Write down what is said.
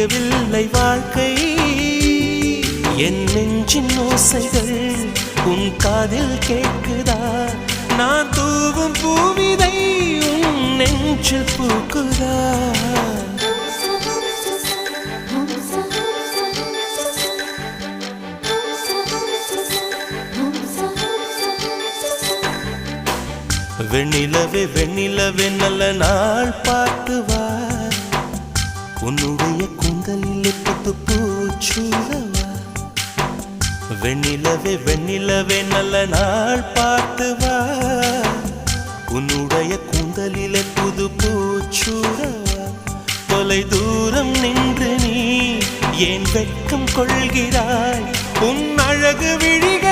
முடியவில்லை வாழ்க்கை என் நெஞ்சின் ஓசைகள் உன் காதில் கேட்குதா நான் தூவும் பூவிதை உன் நெஞ்சில் பூக்குதா வெண்ணிலவே வெண்ணிலவே நல்ல நாள் பார்த்து வா உன்னுடைய கூந்தலில் புத்து பூச்சூடவா வெண்ணிலவே வெண்ணிலவே நல்ல நாள் பார்த்து வா உன்னுடைய கூந்தலில் புது பூச்சூடவா தொலை தூரம் நின்று நீ ஏன் வெட்கம் கொள்கிறாய் உன் அழகு விழிகள்